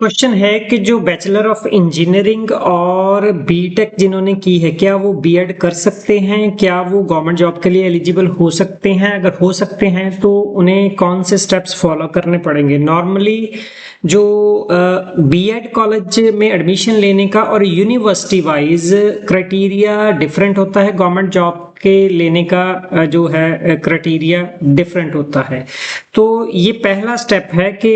Question है कि जो बैचलर ऑफ इंजीनियरिंग और बीटेक जिन्होंने की है, क्या वो बीएड कर सकते हैं? क्या वो गवर्नमेंट जॉब के लिए एलिजिबल हो सकते हैं? अगर हो सकते हैं तो उन्हें कौन से स्टेप्स फॉलो करने पड़ेंगे? नॉर्मली जो बीएड कॉलेज में एडमिशन लेने का और यूनिवर्सिटी वाइज क्राइटेरिया डिफरेंट होता है, गवर्नमेंट जॉब के लेने का जो है क्राइटेरिया डिफरेंट होता है। तो ये पहला स्टेप है कि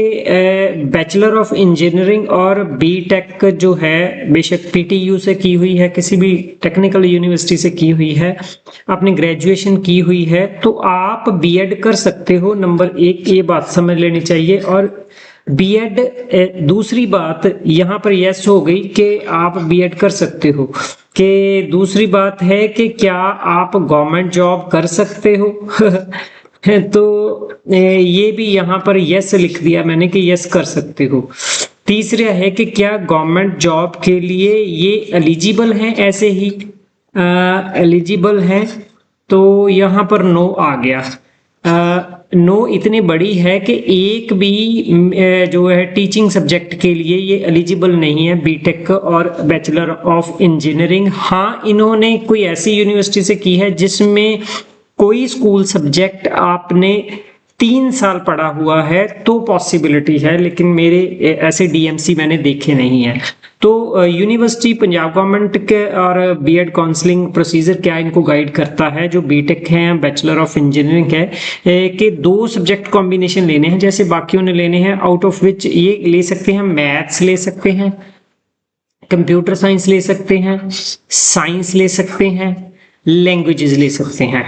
बैचलर ऑफ इंजीनियरिंग और बीटेक जो है, बेशक पीटीयू से की हुई है, किसी भी टेक्निकल यूनिवर्सिटी से की हुई है, आपने ग्रेजुएशन की हुई है, तो आप बीएड कर सकते हो। नंबर एक, ये बात समझ लेनी चाहिए। और बीएड, दूसरी बात यहाँ पर यस हो गई कि आप बीएड कर सकते हो। कि दूसरी बात है कि क्या आप गवर्नमेंट जॉब कर सकते हो? तो ये भी यहाँ पर यस लिख दिया मैंने कि यस कर सकते हो। तीसरा है कि क्या गवर्नमेंट जॉब के लिए ये एलिजिबल हैं? ऐसे ही एलिजिबल हैं, तो यहाँ पर नो आ गया। नो इतनी बड़ी है कि एक भी जो है टीचिंग सब्जेक्ट के लिए ये एलिजिबल नहीं है, बीटेक और बैचलर ऑफ इंजीनियरिंग। हाँ, इन्होंने कोई ऐसी यूनिवर्सिटी से की है जिसमें कोई स्कूल सब्जेक्ट आपने 3 साल पढ़ा हुआ है तो पॉसिबिलिटी है, लेकिन मेरे ऐसे डीएमसी मैंने देखे नहीं है। तो यूनिवर्सिटी, पंजाब गवर्नमेंट के और बीएड काउंसलिंग प्रोसीजर क्या इनको गाइड करता है, जो बीटेक है, बैचलर ऑफ इंजीनियरिंग है, कि 2 सब्जेक्ट कॉम्बिनेशन लेने हैं जैसे बाकियों ने लेने हैं, आउट ऑफ विच ये ले सकते हैं, मैथ्स ले सकते हैं, कंप्यूटर साइंस ले सकते हैं, साइंस ले सकते हैं, लैंग्वेजेस ले सकते हैं।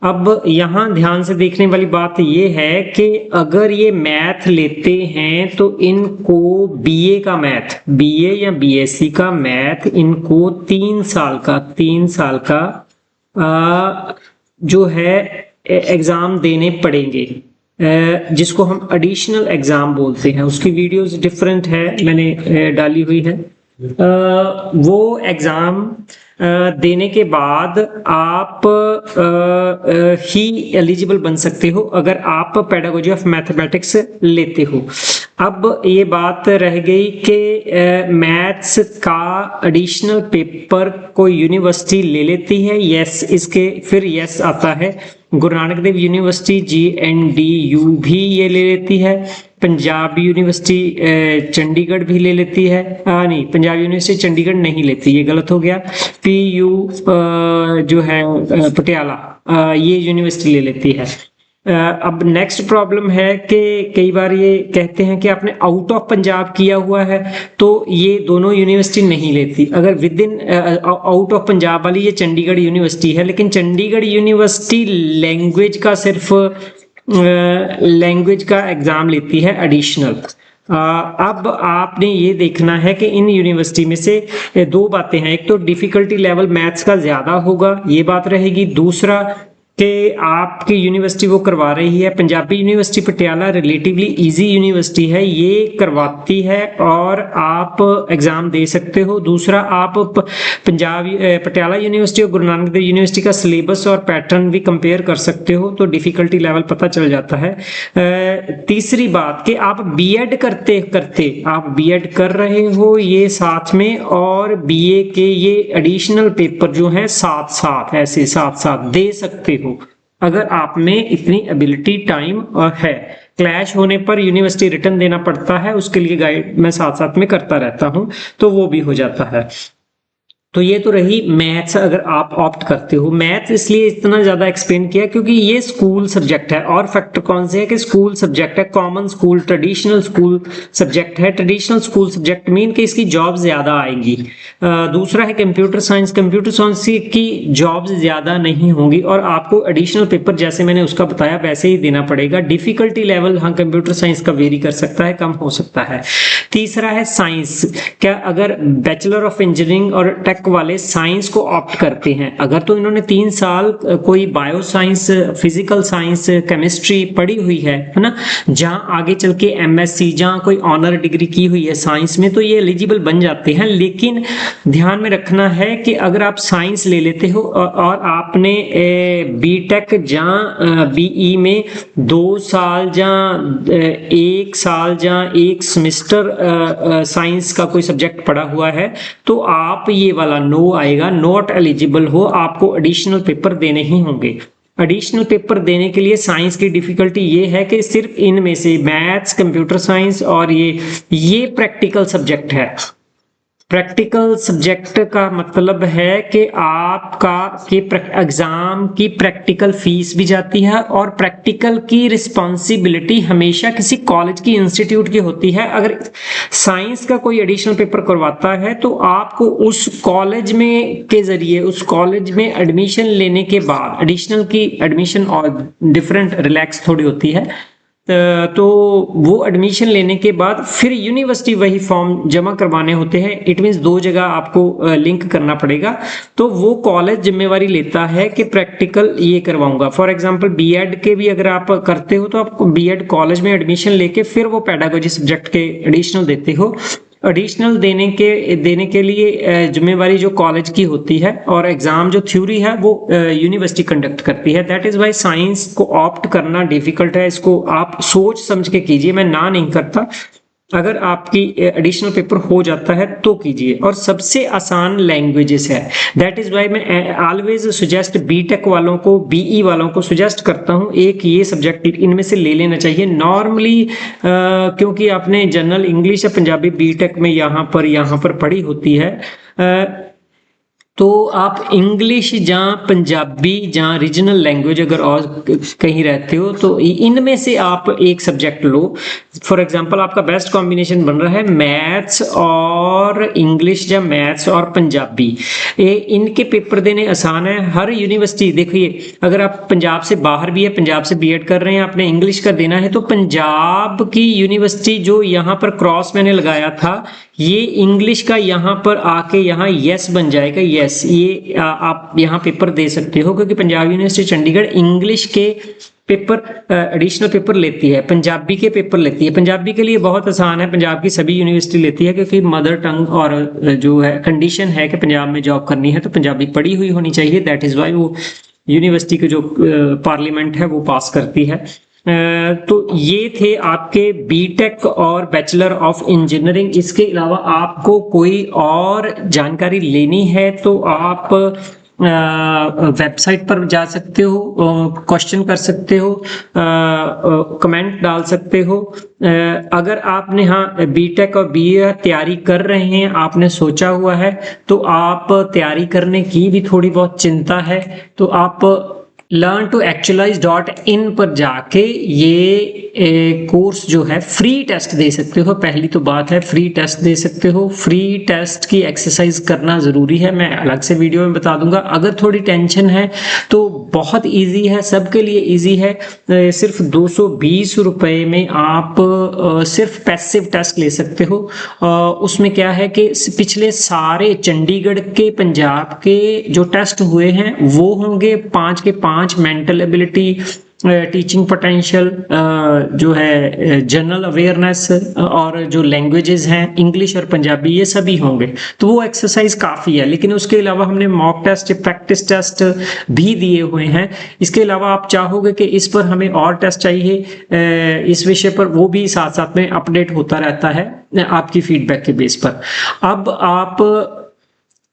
अब यहाँ ध्यान से देखने वाली बात ये है कि अगर ये मैथ लेते हैं तो इनको बीए का मैथ, बीए या बीएससी का मैथ इनको 3 साल का जो है एग्जाम देने पड़ेंगे, जिसको हम एडिशनल एग्जाम बोलते हैं। उसकी वीडियोस डिफरेंट है, मैंने डाली हुई है। वो एग्जाम देने के बाद आप ही एलिजिबल बन सकते हो अगर आप पेडागोजी ऑफ मैथमेटिक्स लेते हो। अब ये बात रह गई कि मैथ्स का एडिशनल पेपर कोई यूनिवर्सिटी ले लेती है, यस। इसके फिर यस आता है, गुरु नानक देव यूनिवर्सिटी GNDU भी ये ले लेती है, पंजाब यूनिवर्सिटी चंडीगढ़ भी ले लेती है। नहीं, पंजाब यूनिवर्सिटी चंडीगढ़ नहीं लेती, ये गलत हो गया। PU जो है पटियाला, ये यूनिवर्सिटी ले लेती है। अब नेक्स्ट प्रॉब्लम है कि कई बार ये कहते हैं कि आपने आउट ऑफ पंजाब किया हुआ है, तो ये दोनों यूनिवर्सिटी नहीं लेती। अगर with in out of Punjab वाली ये चंडीगढ़ यूनिवर्सिटी है, लेकिन चंडीगढ़ यूनिवर्सिटी लैंग्वेज का सिर्फ लैंग्वेज का एग्जाम लेती है एडिशनल। अब आपने ये देखना है कि इन यूनिवर्सिटी में से 2 बातें हैं, एक तो डिफिकल्टी लेवल मैथ्स का ज्यादा होगा, ये बात रहेगी। दूसरा कि आपकी यूनिवर्सिटी वो करवा रही है, Punjabi university Patiala relatively easy university है, ये करवाती है और आप एग्जाम दे सकते हो। दूसरा, आप पंजाब पटियाला यूनिवर्सिटी और गुरु नानक देव यूनिवर्सिटी का सिलेबस और पैटर्न भी कंपेयर कर सकते हो, तो डिफिकल्टी लेवल पता चल जाता है। तीसरी बात कि आप बीएड करते करते आप बीएड कर रहे हो ये साथ में, और बीए के ये एडिशनल पेपर जो है साथ साथ दे सकते हो अगर आप में इतनी एबिलिटी, टाइम है। क्लैश होने पर यूनिवर्सिटी रिटर्न देना पड़ता है, उसके लिए गाइड मैं साथ साथ में करता रहता हूं, तो वो भी हो जाता है। तो ये तो रही मैथ्स अगर आप ऑप्ट करते हो। मैथ्स इसलिए इतना ज्यादा एक्सप्लेन किया क्योंकि ये स्कूल सब्जेक्ट है, और फैक्टर कौन से है कि स्कूल सब्जेक्ट है, common school, traditional school subject है। ट्रेडिशनल स्कूल सब्जेक्ट मीन कि इसकी जॉब ज्यादा आएंगी। दूसरा है कंप्यूटर साइंस, कंप्यूटर साइंस की जॉब्स ज्यादा नहीं होंगी और आपको एडिशनल पेपर जैसे मैंने उसका बताया वैसे ही देना पड़ेगा। डिफिकल्टी लेवल हाँ कंप्यूटर साइंस का वेरी कर सकता है, कम हो सकता है। तीसरा है साइंस, क्या अगर बैचलर ऑफ इंजीनियरिंग और टेक वाले साइंस को ऑप्ट करते हैं, अगर तो इन्होंने 3 साल कोई bio science, physical science, chemistry पढ़ी हुई है ना, जहां आगे चल के MSc, जहां कोई ऑनर डिग्री की हुई है साइंस में, तो ये एलिजिबल बन जाते हैं। लेकिन ध्यान में रखना है कि अगर आप साइंस ले लेते हो और आपने बीटेक जहां BE में 2 साल जहां 1 साल जहां 1 सेमेस्टर साइंस का कोई सब्जेक्ट पढ़ा हुआ है तो आप ये वाला नो आएगा, नॉट एलिजिबल हो, आपको एडिशनल पेपर देने ही होंगे। एडिशनल पेपर देने के लिए साइंस की डिफिकल्टी ये है कि सिर्फ इनमें से मैथ्स, कंप्यूटर साइंस और ये प्रैक्टिकल सब्जेक्ट है। प्रैक्टिकल सब्जेक्ट का मतलब है कि आपका के एग्जाम की प्रैक्टिकल फीस भी जाती है और प्रैक्टिकल की रिस्पॉन्सिबिलिटी हमेशा किसी कॉलेज की इंस्टीट्यूट की होती है। अगर साइंस का कोई एडिशनल पेपर करवाता है तो आपको उस कॉलेज में के जरिए उस कॉलेज में एडमिशन लेने के बाद, एडिशनल की एडमिशन और डिफरेंट रिलैक्स थोड़ी होती है, तो वो एडमिशन लेने के बाद फिर यूनिवर्सिटी वही फॉर्म जमा करवाने होते हैं। इट मीन्स दो जगह आपको लिंक करना पड़ेगा। तो वो कॉलेज जिम्मेवारी लेता है कि प्रैक्टिकल ये करवाऊंगा। फॉर एग्जांपल बीएड के भी अगर आप करते हो तो आप बीएड कॉलेज में एडमिशन लेके फिर वो पेडागोजी सब्जेक्ट के एडिशनल देते हो। एडिशनल देने के लिए जिम्मेवारी जो कॉलेज की होती है और एग्जाम जो थ्योरी है वो यूनिवर्सिटी कंडक्ट करती है। दैट इज वाई साइंस को ऑप्ट करना डिफिकल्ट है। इसको आप सोच समझ के कीजिए, मैं ना नहीं करता। अगर आपकी एडिशनल पेपर हो जाता है तो कीजिए। और सबसे आसान लैंग्वेजेस है। दैट इज वाई मैं ऑलवेज सजेस्ट बीटेक वालों को, बीई वालों को सजेस्ट करता हूं एक ये सब्जेक्ट इनमें से ले लेना चाहिए नॉर्मली, क्योंकि आपने जनरल इंग्लिश या पंजाबी बीटेक में यहाँ पर पढ़ी होती है। तो आप इंग्लिश जहाँ पंजाबी जहाँ रीजनल लैंग्वेज अगर और कहीं रहते हो तो इनमें से आप एक सब्जेक्ट लो। फॉर एग्जांपल आपका बेस्ट कॉम्बिनेशन बन रहा है मैथ्स और इंग्लिश या मैथ्स और पंजाबी। इनके पेपर देने आसान है। हर यूनिवर्सिटी देखिए, अगर आप पंजाब से बाहर भी है, पंजाब से बीएड कर रहे हैं, आपने इंग्लिश का देना है तो पंजाब की यूनिवर्सिटी जो यहाँ पर क्रॉस मैंने लगाया था, ये इंग्लिश का यहाँ पर आके यहाँ यस बन जाएगा। यस, ये आप यहाँ पेपर दे सकते हो क्योंकि पंजाब यूनिवर्सिटी चंडीगढ़ इंग्लिश के पेपर एडिशनल पेपर लेती है, पंजाबी के पेपर लेती है। पंजाबी के लिए बहुत आसान है, पंजाब की सभी यूनिवर्सिटी लेती है क्योंकि मदर टंग और जो है कंडीशन है कि पंजाब में जॉब करनी है तो पंजाबी पढ़ी हुई होनी चाहिए। दैट इज वाई वो यूनिवर्सिटी की जो पार्लियामेंट है वो पास करती है। तो ये थे आपके बीटेक और बैचलर ऑफ इंजीनियरिंग। इसके अलावा आपको कोई और जानकारी लेनी है तो आप वेबसाइट पर जा सकते हो, क्वेश्चन कर सकते हो, कमेंट डाल सकते हो। अगर आपने बीटेक और बीए तैयारी कर रहे हैं, आपने सोचा हुआ है तो आप तैयारी करने की भी थोड़ी बहुत चिंता है तो आप learn2actualize.in पर जाके ये कोर्स जो है फ्री टेस्ट दे सकते हो। पहली तो बात है फ्री टेस्ट दे सकते हो। फ्री टेस्ट की एक्सरसाइज करना ज़रूरी है, मैं अलग से वीडियो में बता दूंगा। अगर थोड़ी टेंशन है तो बहुत इजी है, सबके लिए इजी है। सिर्फ 220 रुपए में आप सिर्फ पैसिव टेस्ट ले सकते हो। उसमें क्या है कि पिछले सारे चंडीगढ़ के, पंजाब के जो टेस्ट हुए हैं वो होंगे 5 के 5। मेंटल एबिलिटी, टीचिंग पोटेंशियल, जो है जनरल अवेयरनेस और जो लैंग्वेजेस हैं इंग्लिश और पंजाबी, ये सभी होंगे। तो वो एक्सरसाइज काफ़ी है। लेकिन उसके अलावा हमने मॉक टेस्ट, प्रैक्टिस टेस्ट भी दिए हुए हैं। इसके अलावा आप चाहोगे कि इस पर हमें और टेस्ट चाहिए इस विषय पर, वो भी साथ साथ में अपडेट होता रहता है आपकी फीडबैक के बेस पर। अब आप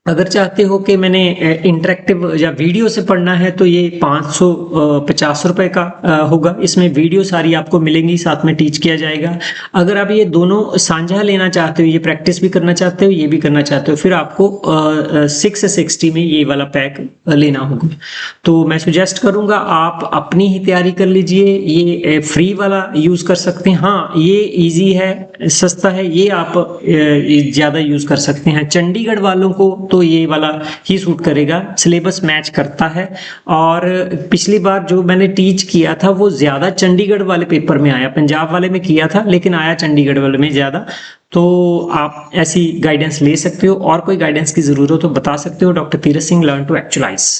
अगर चाहते हो कि मैंने इंटरेक्टिव या वीडियो से पढ़ना है तो ये 550 रुपए का होगा। इसमें वीडियो सारी आपको मिलेंगी, साथ में टीच किया जाएगा। अगर आप ये दोनों साझा लेना चाहते हो, ये प्रैक्टिस भी करना चाहते हो, ये भी करना चाहते हो, फिर आपको 660 में ये वाला पैक लेना होगा। तो मैं सुजेस्ट करूंगा आप अपनी ही तैयारी कर लीजिए, ये फ्री वाला यूज कर सकते हैं। हाँ, ये इजी है, सस्ता है, ये आप ज्यादा यूज कर सकते हैं। चंडीगढ़ वालों को तो ये वाला ही सूट करेगा, सिलेबस मैच करता है। और पिछली बार जो मैंने टीच किया था वो ज्यादा चंडीगढ़ वाले पेपर में आया, पंजाब वाले में किया था लेकिन आया चंडीगढ़ वाले में ज्यादा। तो आप ऐसी गाइडेंस ले सकते हो, और कोई गाइडेंस की जरूरत हो तो बता सकते हो। Doctor Tirath Singh, learn to actualise.